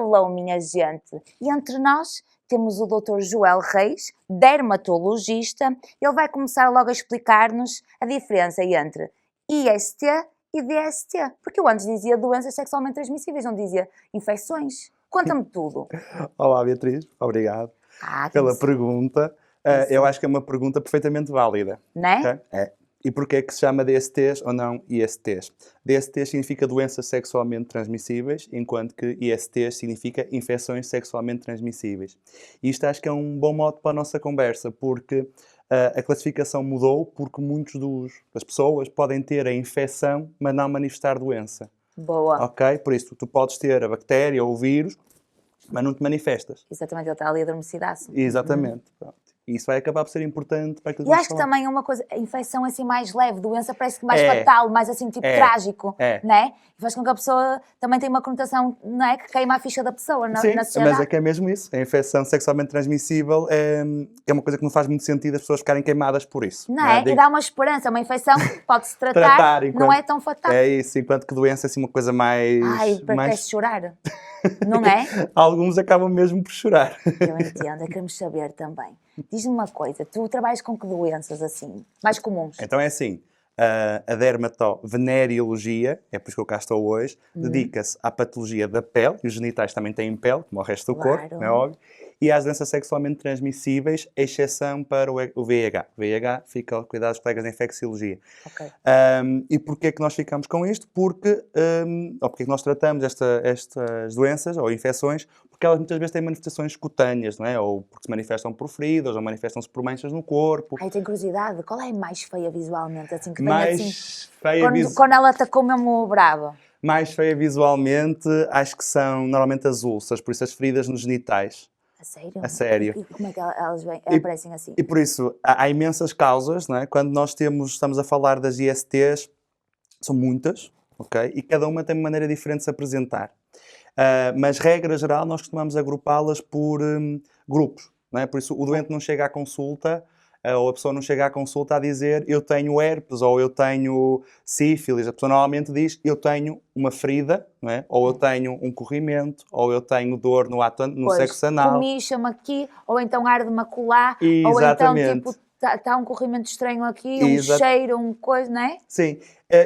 Hello, minha gente! E entre nós temos o Dr. Joel Reis, dermatologista. Ele vai começar logo a explicar-nos a diferença entre IST e DST. Porque eu antes dizia doenças sexualmente transmissíveis, não dizia infecções. Conta-me tudo. Olá, Beatriz. Obrigado Que pela isso. pergunta. Eu acho que é uma pergunta perfeitamente válida. Não é? Ok? É. E porquê é que se chama DSTs ou não ISTs? DSTs significa doenças sexualmente transmissíveis, enquanto que ISTs significa infecções sexualmente transmissíveis. E isto acho que é um bom modo para a nossa conversa, porque a classificação mudou, porque muitas das pessoas podem ter a infecção, mas não manifestar doença. Boa. Ok? Por isso, tu podes ter a bactéria ou o vírus, mas não te manifestas. Exatamente, ele está ali adormecidaço. Exatamente. Pronto. E isso vai acabar por ser importante para aquilo que E vamos acho que falar. também é uma coisa, a infecção assim mais leve, doença parece que mais É. fatal, mais assim tipo trágico, É. não é? E faz com que a pessoa também tenha uma conotação, não é? Que queima a ficha da pessoa Sim, na sociedade. mas é que é mesmo isso. A infecção sexualmente transmissível é uma coisa que não faz muito sentido as pessoas ficarem queimadas por isso. Não é? E Digo, dá uma esperança, uma infecção pode-se tratar, tratar não enquanto- é tão fatal. É isso, enquanto que doença é assim uma coisa mais... Ai, parece chorar, não é? Alguns acabam mesmo por chorar. Eu entendo, queremos saber também. Diz-me uma coisa, tu trabalhas com que doenças assim, mais comuns? Então é assim, a dermatovenereologia, é por isso que eu cá estou hoje, dedica-se à patologia da pele, e os genitais também têm pele, como o resto do corpo, Claro. não é óbvio, e às doenças sexualmente transmissíveis, exceção para o VIH. O VIH fica ao cuidado dos colegas de infecciologia. Ok. E porquê é que nós ficamos com isto? Porque, ou porque é que nós tratamos estas doenças ou infecções? Porque elas muitas vezes têm manifestações cutâneas, não é? Ou porque se manifestam por feridas, ou manifestam-se por manchas no corpo. Ai, tenho curiosidade, qual é a mais feia visualmente? Assim, que venha assim, Mais feia, quando ela atacou mesmo brava. mais feia visualmente, acho que são normalmente as úlceras, por isso as feridas nos genitais. A sério? A sério. E como é que elas aparecem assim? E por isso, há imensas causas, não é? Quando nós estamos a falar das ISTs, são muitas, ok? E cada uma tem uma maneira diferente de se apresentar. Mas, regra geral, nós costumamos agrupá-las por grupos, não é? Por isso, o doente não chega à consulta, ou a pessoa não chega à consulta a dizer eu tenho herpes, ou eu tenho sífilis. A pessoa normalmente diz eu tenho uma ferida, não é? Ou eu tenho um corrimento, ou eu tenho dor no sexo anal. Comicha-me aqui, ou então arde-me acolá, ou então Exatamente. tipo, está um corrimento estranho aqui, um cheiro, uma coisa, não é? Sim,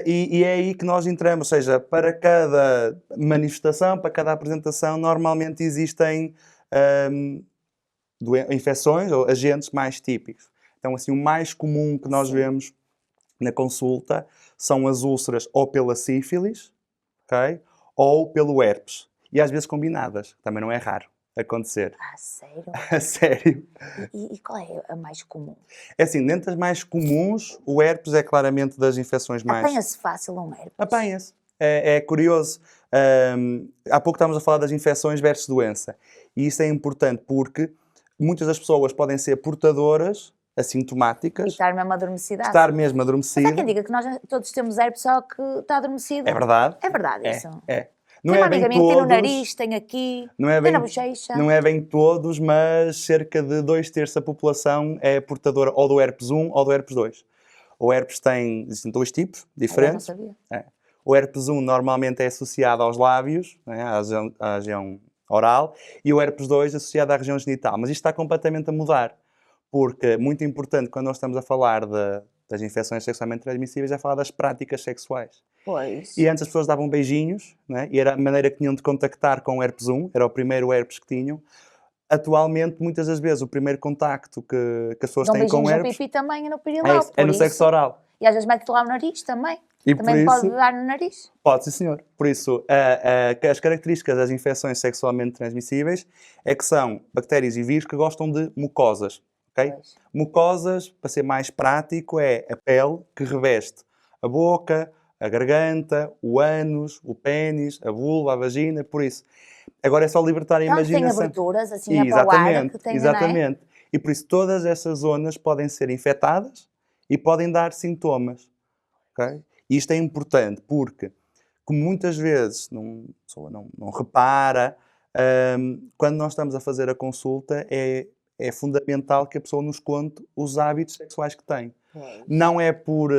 e é aí que nós entramos, ou seja, para cada manifestação, para cada apresentação, normalmente existem infecções ou agentes mais típicos. Então, assim, o mais comum que nós vemos na consulta são as úlceras ou pela sífilis, ok? Ou pelo herpes. E às vezes combinadas, também não é raro acontecer. Ah, sério? A sério. E qual é a mais comum? É assim, dentre as mais comuns, o herpes é claramente das infecções mais... Apanha-se fácil um herpes? Apanha-se. É curioso. Há pouco estávamos a falar das infecções versus doença. E isso é importante porque muitas das pessoas podem ser portadoras, assintomáticas. E estar mesmo adormecida. Estar mesmo adormecida. Mas há quem diga que nós todos temos herpes, só que está adormecido. É verdade. É verdade isso? Não Tem é uma amiga bem minha que tem no todos, nariz, tem aqui, tem na bochecha. não é bem todos, mas cerca de 2/3 da população é portadora ou do herpes 1 ou do herpes 2. O herpes existem dois tipos diferentes. Eu não sabia. O herpes 1 normalmente é associado aos lábios, né, à região oral, e o herpes 2 associado à região genital. Mas isto está completamente a mudar, porque é muito importante quando nós estamos a falar das infecções sexualmente transmissíveis, é falar das práticas sexuais. Pois. E antes as pessoas davam beijinhos, né, e era a maneira que tinham de contactar com o herpes 1, era o primeiro herpes que tinham. Atualmente, muitas das vezes, o primeiro contacto que as pessoas têm com beijinhos herpes... no pipi também e no pirilau. É no sexo oral. E às vezes mete lá o nariz também. E também por pode isso, dar no nariz. Pode, sim, senhor. Por isso, as características das infecções sexualmente transmissíveis é que são bactérias e vírus que gostam de mucosas. Okay? Mucosas, para ser mais prático, é a pele que reveste a boca, a garganta, o ânus, o pênis, a vulva, a vagina, por isso. Agora é só libertar a imaginação. Tem aberturas, assim, a para o ar, que tem, exatamente. Não é? E por isso todas essas zonas podem ser infectadas e podem dar sintomas. Okay? E isto é importante porque, como muitas vezes a pessoa não repara, quando nós estamos a fazer a consulta é fundamental que a pessoa nos conte os hábitos sexuais que tem. Não é por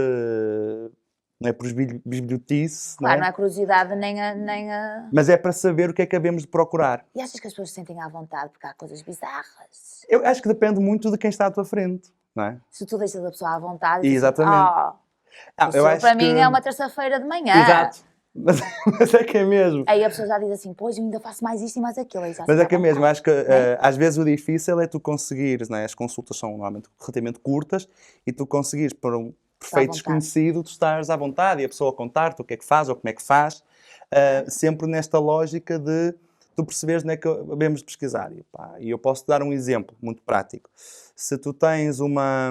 não é por bisbilhotice, não Claro, é? não é curiosidade nem a... Mas é para saber o que é que havemos de procurar. E achas que as pessoas se sentem à vontade porque há coisas bizarras? Eu acho que depende muito de quem está à tua frente, não é? Se tu deixas a pessoa à vontade, diz assim, Exatamente. isso Eu acho para mim que... é uma terça-feira de manhã. Exato. Mas é que é mesmo. Aí a pessoa já diz assim, pois eu ainda faço mais isto e mais aquilo. Aí já Mas se é que é dá mesmo, vontade, acho que né? às vezes o difícil é tu conseguires, não é? As consultas são normalmente relativamente curtas e tu conseguires para um perfeito vontade. desconhecido tu estares à vontade e a pessoa contar-te o que é que faz ou como é que faz, sempre nesta lógica de tu perceberes onde é que devemos de pesquisar. E eu posso dar um exemplo muito prático. Se tu tens uma...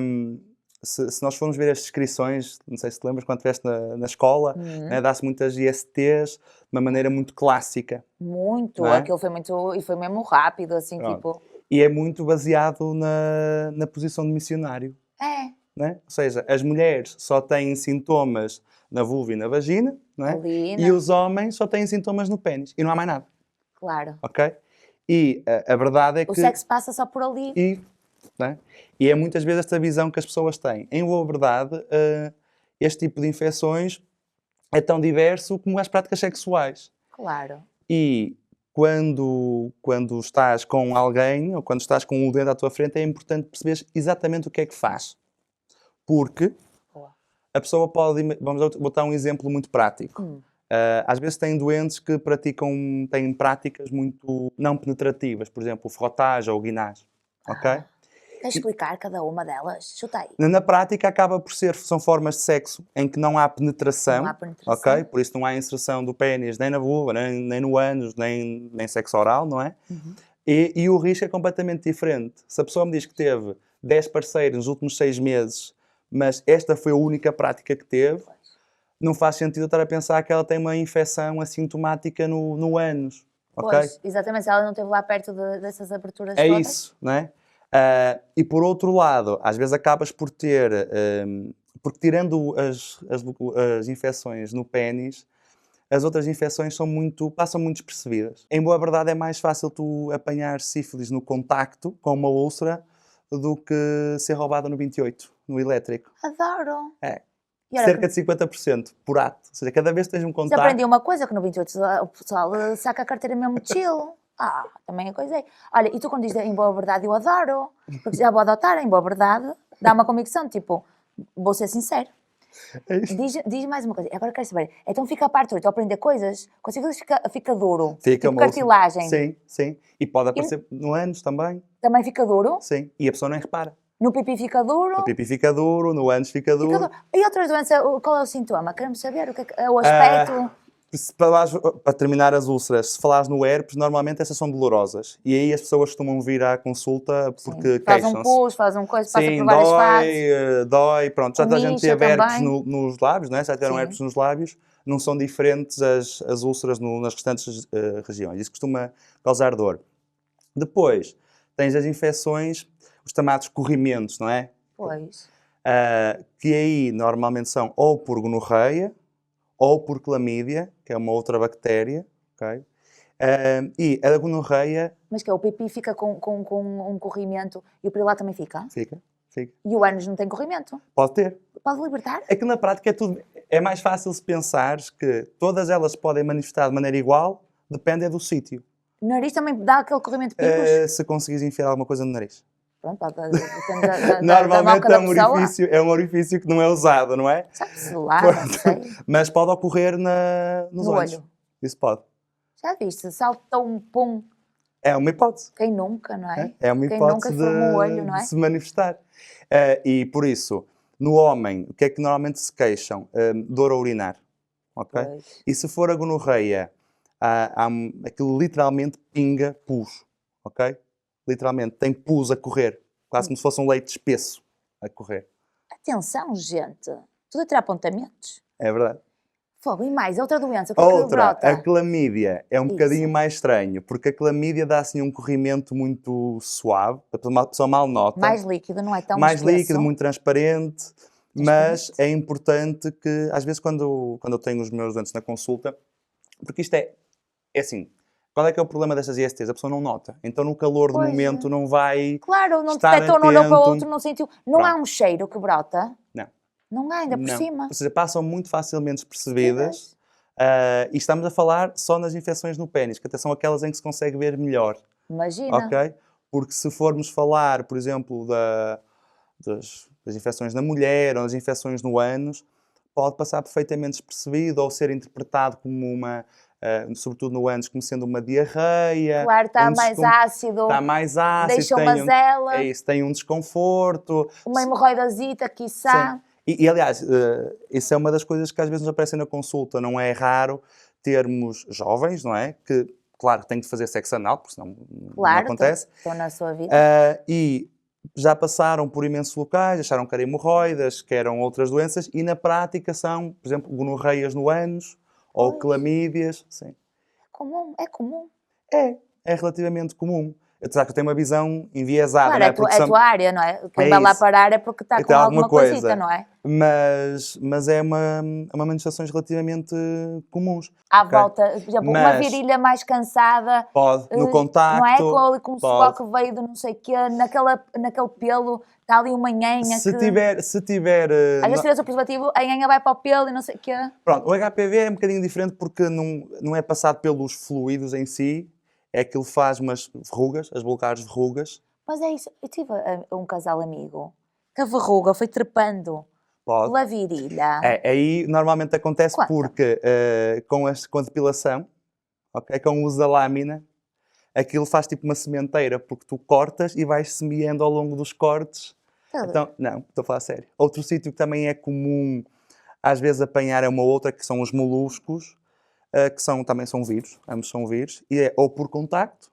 Se nós formos ver as descrições, não sei se te lembras, quando estiveste na escola, né, dá-se muitas ISTs de uma maneira muito clássica. Muito, Não é? aquilo foi muito, e foi mesmo rápido, assim, Pronto. tipo... E é muito baseado na posição de missionário. É, Né? Ou seja, as mulheres só têm sintomas na vulva e na vagina, não é? ali, E os homens só têm sintomas no pênis. E não há mais nada, claro. ok? E a verdade é O que... sexo passa só por ali. Né? E é muitas vezes esta visão que as pessoas têm. Em boa verdade, este tipo de infecções é tão diverso como as práticas sexuais. Claro. E quando estás com alguém, ou quando estás com um doente à tua frente, é importante perceberes exatamente o que é que faz. Porque Boa. a pessoa pode... Vamos botar um exemplo muito prático. Às vezes tem doentes que têm práticas muito não penetrativas, por exemplo, o frottage ou o guinage. Ok? Queres explicar cada uma delas? Chuta aí. Na prática acaba por são formas de sexo em que não há penetração, Não há penetração. ok? Por isso não há inserção do pênis nem na vulva, nem no ânus, nem sexo oral, não é? E o risco é completamente diferente. Se a pessoa me diz que teve 10 parceiros nos últimos 6 meses, mas esta foi a única prática que teve, não faz sentido eu estar a pensar que ela tem uma infecção assintomática no ânus, ok? Pois, exatamente, se ela não esteve lá perto dessas aberturas É todas. isso, não é? E por outro lado, às vezes acabas por ter, porque tirando as infecções no pênis, as outras infecções passam muito despercebidas. Em boa verdade é mais fácil tu apanhar sífilis no contacto com uma úlcera do que ser roubada no 28, no elétrico. Adoro. É. E olha Cerca de 50% por ato. Ou seja, cada vez que tens um se contacto... aprendi uma coisa, que no 28 o pessoal saca a carteira mesmo chill. Também a coisa é. Olha, e tu quando dizes em boa verdade, eu adoro. Porque já vou adotar, em boa verdade, dá uma convicção, tipo, vou ser sincero. É isso. Diz mais uma coisa, agora quero saber, então fica a parte 8, ao aprender coisas, com sífilis fica duro, Fica tipo uma cartilagem, Sim, sim. E pode aparecer no ânus também. também fica duro, Sim. E a pessoa nem repara. no pipi fica duro, O pipi fica duro, no ânus fica fica duro. duro. E outras doenças, qual é o sintoma? Queremos saber o que é o aspecto. Para terminar as úlceras, se falares no herpes, normalmente essas são dolorosas. E aí as pessoas costumam vir à consulta porque Faz um queixam-se. pus, faz um coisa, passa Sim, por várias fases. dói, pronto. Já toda a gente Comicha teve herpes também. nos lábios, não é? Já tiveram Sim. herpes nos lábios. Não são diferentes as úlceras nas restantes regiões. Isso costuma causar dor. Depois, tens as infecções, os chamados corrimentos, não é? Pois. Que aí normalmente são ou por gonorreia ou por clamídia, que é uma outra bactéria, ok? E a gonorreia... Mas que é, o pipi fica com um corrimento e o pirilau também fica? Fica. E o ânus não tem corrimento? Pode ter. Pode libertar? É que na prática é mais fácil se pensares que todas elas podem manifestar de maneira igual, depende do sítio. O nariz também dá aquele corrimento de picos? Se conseguires enfiar alguma coisa no nariz. Pronto, depende da Normalmente moca da pessoa. é um orifício que não é usado, não é? Sabe-se lá, não sei. Mas pode ocorrer nos No olhos. olho. Isso pode. Já viste? Salta um pum. É uma hipótese. Quem nunca, não é? É uma Quem hipótese nunca formou o olho, não é? de se manifestar. E por isso, no homem, o que é que normalmente se queixam? Dor a urinar. Ok? Pois. E se for a gonorreia, aquilo literalmente pinga pus. Ok? Literalmente, tem pus a correr. Quase como se fosse um leite espesso a correr. Atenção, gente. Tudo a ter apontamentos. É verdade. Fogo, e mais, outra doença, o que é que Outra, brota? a clamídia, é um Isso. bocadinho mais estranho, porque a clamídia dá assim um corrimento muito suave, a pessoa mal nota. Mais líquido, não é tão Mais espesso. líquido, muito transparente, mas é importante que, às vezes, quando eu tenho os meus doentes na consulta, porque isto é assim, qual é que é o problema destas ISTs? A pessoa não nota, então no calor do Pois é. momento não vai Claro, não estar detectou, não olhou para o atento. outro, não sentiu. Não há um cheiro que brota? Não. Não há, ainda por Não. cima. Ou seja, passam muito facilmente despercebidas. E estamos a falar só nas infecções no pénis, que até são aquelas em que se consegue ver melhor, Imagina. ok? Porque se formos falar, por exemplo, das infecções na mulher ou das infecções no ânus, pode passar perfeitamente despercebido ou ser interpretado como sobretudo no ânus, como sendo uma diarreia. Claro, está mais ácido. Está mais ácido, Deixa uma zela. é isso, tem um desconforto. Uma hemorroidazita, quiçá. Sim. Aliás, isso é uma das coisas que às vezes nos aparecem na consulta. Não é raro termos jovens, não é? Que, claro, têm de fazer sexo anal, porque senão não acontece. Estão na sua vida. E já passaram por imensos locais, acharam que eram hemorroidas, que eram outras doenças, e na prática são, por exemplo, gonorreias no ânus ou clamídias. Sim. É comum. É relativamente comum. Apesar que eu tenho uma visão enviesada, Claro, não é? é a tua área, não é? Quem vai lá isso. parar é porque está com Tem alguma alguma coisa. coisita, não é? Mas é uma manifestações relativamente comuns. À ok? volta, por exemplo, uma virilha mais cansada. Pode, no contacto. Não é? Com o suor que veio de não sei o quê, naquele pelo, está ali uma nhanha Se que... tiver... Às vezes tiras o preservativo, a nhanha vai para o pelo e não sei o quê. Pronto, o HPV é um bocadinho diferente porque não é passado pelos fluidos em si, é que ele faz umas verrugas, as vulgares verrugas. Mas é isso, eu tive um casal amigo que a verruga foi trepando pela virilha. Aí normalmente acontece Conta. porque com a depilação, okay, com o uso da lâmina, aquilo faz tipo uma sementeira, porque tu cortas e vais semeando ao longo dos cortes. Então, não, estou a falar sério. Outro sítio que também é comum às vezes apanhar é uma outra, que são os moluscos, que também são vírus, ambos são vírus, e é ou por contacto,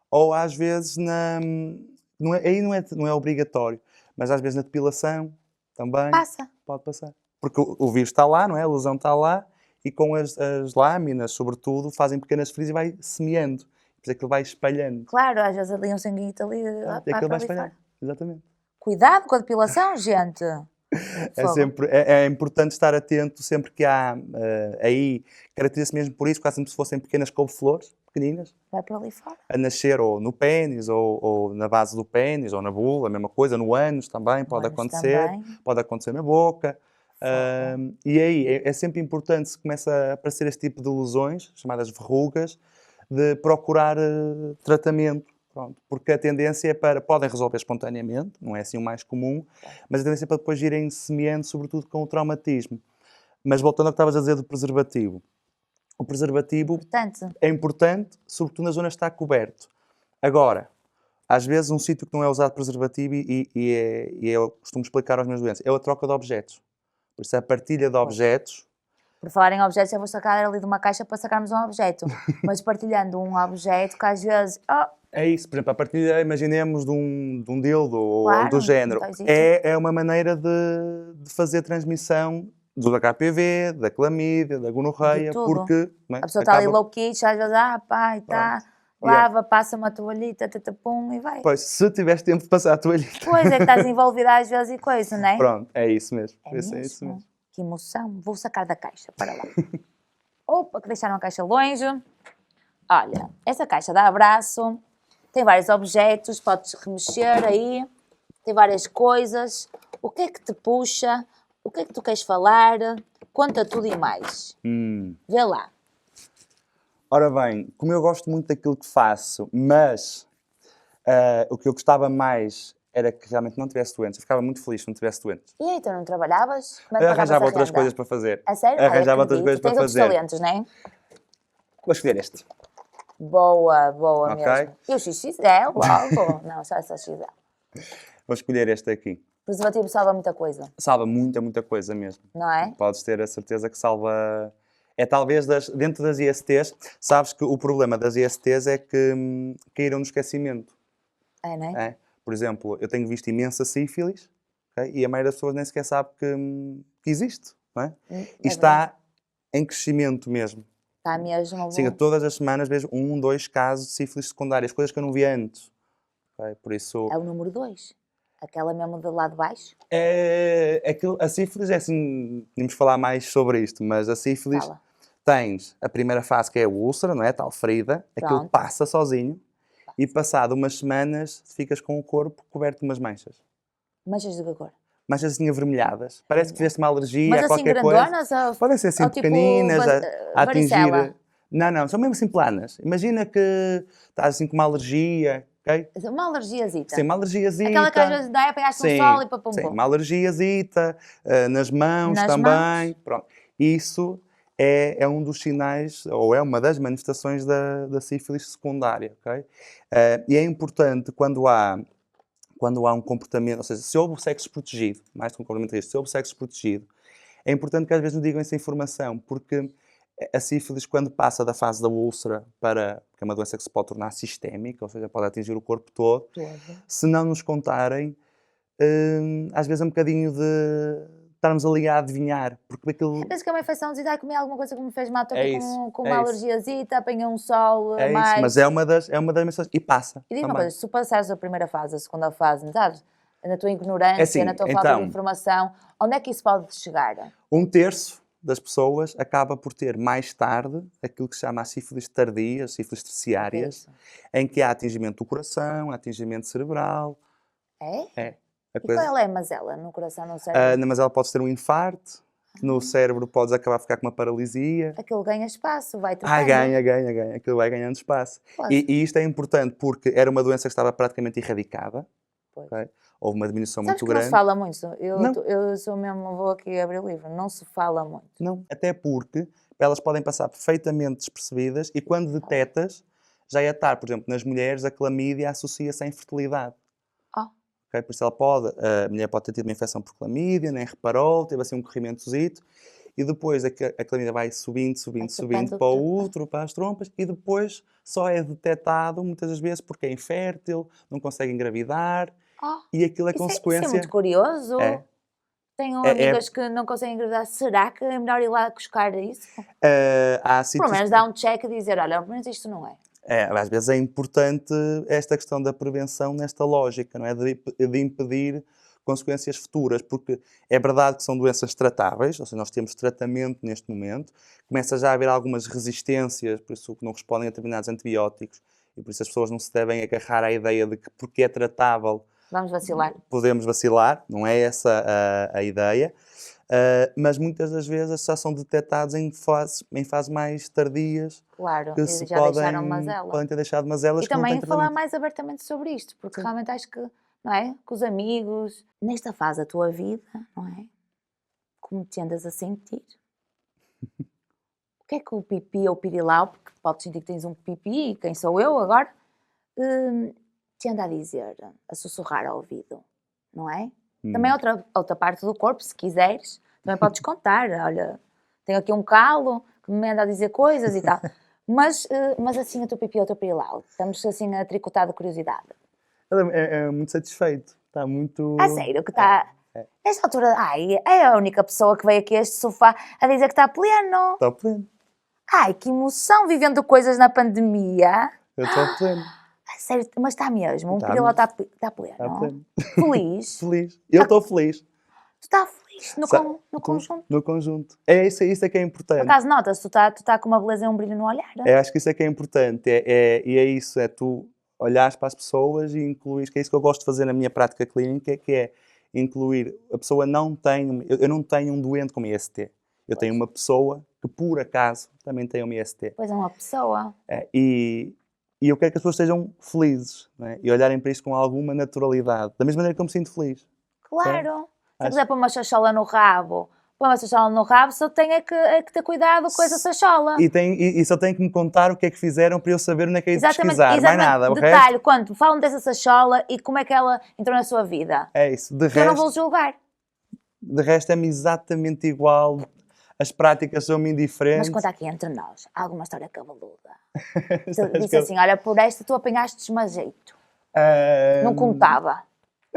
ou às vezes aí não é obrigatório, mas às vezes na depilação também pode passar. Porque o vírus está lá, não é? A lesão está lá, e com as lâminas, sobretudo, fazem pequenas feridas e vai semeando. Por isso aquilo vai espalhando. Claro, às vezes ali um sanguinho ali, vai espalhando. Exatamente. Cuidado com a depilação, gente. É importante estar atento sempre que há aí, caracteriza-se mesmo por isso, quase como se fossem pequenas couve-flores, pequeninas. Vai para ali fora. A nascer ou no pénis, ou na base do pénis, ou na bula, a mesma coisa, no ânus também pode acontecer, pode acontecer na boca. E aí é sempre importante, se começa a aparecer este tipo de lesões, chamadas verrugas, de procurar tratamento. Pronto, porque a tendência é podem resolver espontaneamente, não é assim o mais comum, mas a tendência é para depois irem semeando, sobretudo com o traumatismo. Mas voltando ao que estavas a dizer do preservativo. O preservativo é importante, sobretudo na zona que está coberto. Agora, às vezes um sítio que não é usado preservativo, eu costumo explicar aos meus doentes, é a troca de objetos. Por isso, a partilha de objetos... Por falar em objetos, eu vou sacar ali de uma caixa para sacarmos um objeto. Mas partilhando um objeto que às vezes... É isso, por exemplo, a partilha, imaginemos, de um dildo ou do género. Então É uma maneira de fazer transmissão do HPV, da clamídia, da gonorreia, porque... A pessoa está ali low-key, às vezes, pai, tá... Lava, passa uma toalhita, tatapum e vai. Pois, se tiveres tempo de passar a toalhita. Pois, é que estás envolvida às vezes e coisa, não é? Pronto, é isso mesmo. É isso mesmo. Que emoção. Vou sacar da caixa, para lá. Opa, que deixaram a caixa longe. Olha, essa caixa dá abraço, tem vários objetos, podes remexer aí, tem várias coisas. O que é que te puxa? O que é que tu queres falar? Conta tudo e mais. Vê lá. Ora bem, como eu gosto muito daquilo que faço, mas o que eu gostava mais era que realmente não tivesse doentes. Eu ficava muito feliz se não tivesse doentes. E aí, tu não trabalhavas? Como é eu arranjava outras coisas para fazer. A sério? Arranjava outras coisas para fazer. Tens outros talentos, não é? Vou escolher este. Boa mesmo. E o XXL, logo? Não, só XL. Vou escolher este aqui. Preservativo salva muita coisa. Salva muita coisa mesmo. Não é? Podes ter a certeza que salva... É talvez dentro das ISTs, sabes que o problema das ISTs é que caíram no esquecimento. É, não é? Por exemplo, eu tenho visto imensa sífilis, okay? E a maioria das pessoas nem sequer sabe que existe, não é? E está em crescimento mesmo. Está mesmo. Sim, todas as semanas vejo 1, 2 casos de sífilis secundárias, coisas que eu não via antes. Okay? Por isso... É o número 2. Aquela mesmo do lado de baixo? A sífilis é assim, tínhamos de falar mais sobre isto, mas a sífilis tens a primeira fase que é a úlcera, não é? Tal ferida, aquilo passa sozinho e passado umas semanas ficas com o corpo coberto de umas manchas. Manchas de que cor? manchas assim avermelhadas. Parece que fizeste uma alergia Mas a assim qualquer coisa. grandonas? Ou, Podem ser assim ou tipo pequeninas, a varicela? atingir... Não, são mesmo assim planas. Imagina que estás assim com uma alergia, ok? Uma alergiazita. Sim, uma Aquela que às alergiazita. vezes dá, apanhaste no sol Sim, e pá, pum, sim, pum. uma alergiazita, nas mãos Nas também. mãos. Pronto. Isso é um dos sinais, ou é uma das manifestações da sífilis secundária, ok? E é importante quando há um comportamento, ou seja, se houve o sexo protegido, mais do que um comportamento de risco, se houve sexo protegido, é importante que às vezes nos digam essa informação, porque a sífilis, quando passa da fase da úlcera para, que é uma doença que se pode tornar sistémica, ou seja, pode atingir o corpo todo, Todo. se não nos contarem, às vezes é um bocadinho de estarmos ali a adivinhar, porque aquilo Penso que é uma infecção de comi alguma coisa que me fez mal, estou aqui é isso, com uma é isso, alergiazita, apanhei um sol é isso, mas mais. é uma das mensagens, e passa E diz uma também. coisa, se tu passares a primeira fase, a segunda fase, não sabes? Na tua É ignorância, assim, na tua falta de então, informação, onde é que isso pode chegar? 1/3 das pessoas acaba por ter mais tarde aquilo que se chama a sífilis tardia, as sífilis O que é terciárias, isso? em que há atingimento do coração, atingimento cerebral, É? é a E coisa. qual é a mazela no coração, no cérebro? Mas ela pode ter um infarto, no cérebro podes acabar a ficar com uma paralisia. Aquilo ganha espaço, vai trocando. Ganha, aquilo vai ganhando espaço. Pois, E isto é importante porque era uma doença que estava praticamente erradicada, pois. ok? Houve uma diminuição Sabes muito que não se grande. fala muito? Eu, Não, eu sou mesmo, vou aqui abrir o livro, não se fala muito. não. Até porque elas podem passar perfeitamente despercebidas e quando detetas, já é tarde. Por exemplo, nas mulheres, a clamídia associa-se à infertilidade. Oh, Ok? Por isso a mulher pode ter tido uma infecção por clamídia, nem reparou, teve assim um corrimentozito, e depois a clamídia vai subindo, vai subindo, subindo tapando, para o tapando. útero, para as trompas, e depois só é detectado muitas das vezes porque é infértil, não consegue engravidar, Oh, e aquilo é isso é muito consequência. curioso. É, Tenho é, amigas que não conseguem engravidar. Será que é melhor ir lá buscar isso? há Pelo sítios. menos dá um check e dizer, olha, pelo menos isto não é. Às vezes é importante esta questão da prevenção nesta lógica, não é? De impedir consequências futuras, porque é verdade que são doenças tratáveis, ou seja, nós temos tratamento neste momento, começa já a haver algumas resistências, por isso que não respondem a determinados antibióticos, e por isso as pessoas não se devem agarrar à ideia de que porque é tratável Vamos vacilar. podemos vacilar, não é essa a ideia, mas muitas das vezes já são detectados em fases mais tardias, Claro, que e se já deixaram podem mazela. ter deixado mazelas E que não têm também falar tratamento. mais abertamente sobre isto, porque Sim. realmente acho que, não é? Com os amigos, nesta fase da tua vida, não é? Como te andas a sentir? O que é que o pipi ou o pirilau, porque podes sentir que tens um pipi, e quem sou eu agora, te anda a dizer, a sussurrar ao ouvido, não é? Também outra parte do corpo, se quiseres, também podes contar, olha, tenho aqui um calo que me anda a dizer coisas e tal. Mas assim, o teu pipi ou o teu pirilau, estamos assim a tricotar de curiosidade. Ele é muito satisfeito, está muito... A sério, que está... Nesta altura, ai, é a única pessoa que veio aqui a este sofá a dizer que está pleno. Está pleno, Ai, que emoção, vivendo coisas na pandemia. eu estou pleno, A sério, mas está mesmo, o Está pirilau mesmo. está pleno. está pleno. Feliz. Feliz, eu estou feliz. Tu está feliz no, Sa- no tu- conjunto. No conjunto. É isso é que é Por importante. acaso nota-se, tu tá com uma beleza e um brilho no olhar. Eu acho que isso é que é importante, e é isso, é tu olhares para as pessoas e incluir, que é isso que eu gosto de fazer na minha prática clínica, que é incluir, a pessoa não tem, eu não tenho um doente com IST, eu tenho uma pessoa que por acaso também tem uma IST. Pois é, uma pessoa. E eu quero que as pessoas estejam felizes, não é? E olharem para isto com alguma naturalidade, da mesma maneira que eu me sinto feliz. Claro. Se eu Acho- quiser pôr uma chachola no rabo, põe uma chachola no rabo, só tenho é que ter cuidado com essa chachola. E só tenho que me contar o que é que fizeram para eu saber onde é que é de pesquisar, mais nada, o Detalhe, resto quando falam dessa sachola e como é que ela entrou na sua vida. é isso. Eu não vou julgar. De resto é-me exatamente igual, as práticas são-me Mas indiferentes. conta aqui entre nós, há alguma história cabeluda. Sabes Disse que eu- assim, olha, por esta tu apanhaste desmajeito. Ahm, Não contava.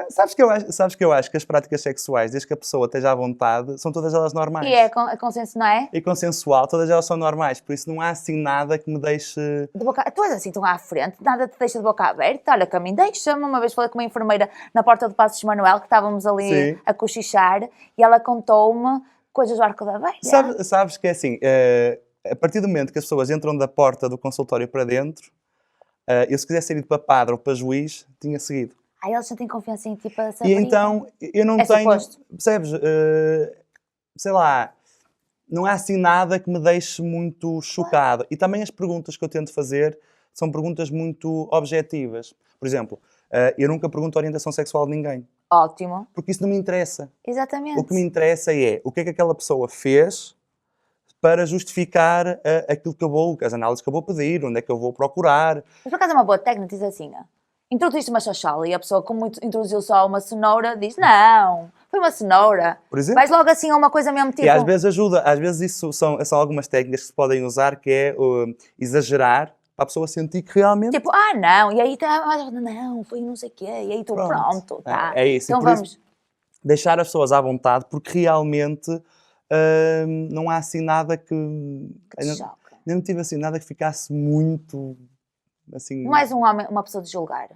Sabes que eu acho que as práticas sexuais, desde que a pessoa esteja à vontade, são todas elas normais. E é consenso, não é? E consensual, todas elas são normais, por isso não há assim nada que me deixe... Tu és assim tão à frente, nada te deixa de boca aberta. Olha, que a mim deixa-me. Uma vez falei com uma enfermeira na porta do Passos Manuel, que estávamos ali Sim. a cochichar, e ela contou-me coisas do Arco da Velha. Sabes que é assim, a partir do momento que as pessoas entram da porta do consultório para dentro, eu se quisesse ser ido para padre ou para juiz, tinha seguido. Aí eles sentem confiança em ti para se E abrir. então, eu não É tenho, suposto. percebes, sei lá, não há assim nada que me deixe muito chocado. E também as perguntas que eu tento fazer são perguntas muito objetivas. Por exemplo, eu nunca pergunto a orientação sexual de ninguém, Ótimo. porque isso não me interessa. O que me Exatamente. interessa é o que é que aquela pessoa fez para justificar aquilo que eu vou, as análises que eu vou pedir, onde é que eu vou procurar. Mas por acaso é uma boa técnica, diz assim, introduziste uma xoxola e a pessoa, como introduziu só uma cenoura, diz, não, foi uma cenoura. Por exemplo. Vais logo assim a uma coisa mesmo tipo... E às vezes ajuda, às vezes isso são algumas técnicas que se podem usar, que é exagerar para a pessoa sentir que realmente... Tipo, não, e aí tá, não, foi não sei o quê, e aí tu, pronto, tá. É isso. Então E por vamos... isso, deixar as pessoas à vontade, porque realmente não há assim nada que... Que te choca. Eu não tive assim nada que ficasse muito, assim... Não és um homem, uma pessoa de julgar.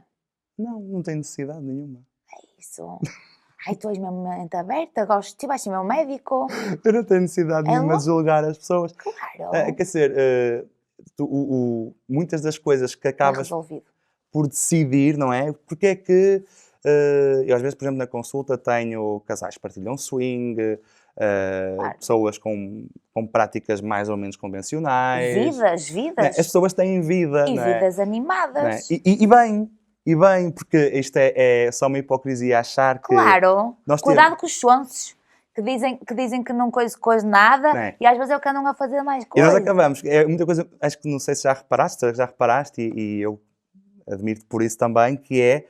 Não tem necessidade nenhuma. Isso. Ai, tu és mesmo mente aberta, gosto de ti, vais ser meu médico. Eu não tenho necessidade nenhuma de julgar as pessoas. Claro. Quer dizer, muitas das coisas que Está acabas resolvido. por decidir, não é? Porque é que eu às vezes, por exemplo, na consulta tenho casais que partilham swing, Claro. pessoas com práticas mais ou menos convencionais. Vidas, Não é? vidas. As pessoas têm vida, E não é? vidas Não é? animadas. E bem, porque isto é só uma hipocrisia achar que... Claro. nós Cuidado com os sonsos. Que dizem que não coisa nada Não é? e às vezes é o que andam a fazer mais E coisa. nós acabamos, é muita coisa, acho que não sei se já reparaste e eu admiro-te por isso também, que é,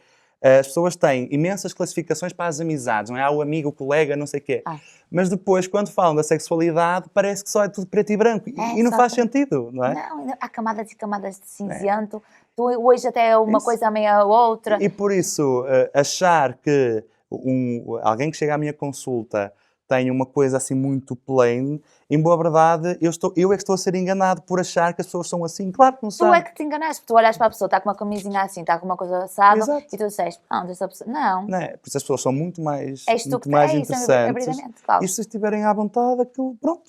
as pessoas têm imensas classificações para as amizades, não é? Há o amigo, o colega, não sei o quê. Mas depois, quando falam da sexualidade, parece que só é tudo preto e branco. E não faz sentido, não é? Não, há camadas e camadas de cinzento. Tu hoje até é uma Isso. coisa, amanhã a outra. E por isso, achar que alguém que chega à minha consulta tem uma coisa assim muito plain, em boa verdade, eu é que estou a ser enganado por achar que as pessoas são assim. Claro que não são. Tu é que te enganaste, tu olhas para a pessoa, está com uma camisinha assim, está com uma coisa assada, Exato. e tu disseste, não, dessa pessoa, não. Não é? Por isso as pessoas são muito mais, És tu muito que mais é isso, interessantes. abridamente, claro. E se estiverem à vontade, aquilo, pronto.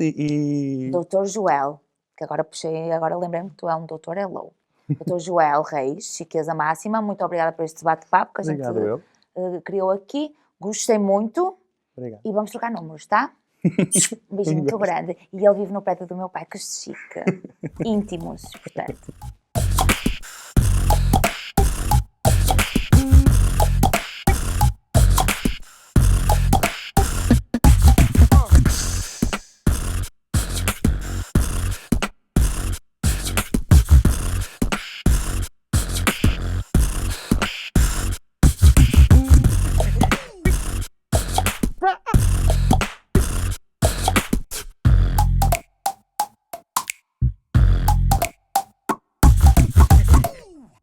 Doutor Joel, que agora lembrei-me que tu é um doutor hello. Doutor Joel Reis, chiqueza máxima, muito obrigada por este bate-papo que a gente Obrigado, eu. criou aqui. Gostei muito. Obrigado. E vamos trocar números, tá? Um beijinho muito grande. E ele vive no prédio do meu pai, que chique. Íntimos, portanto.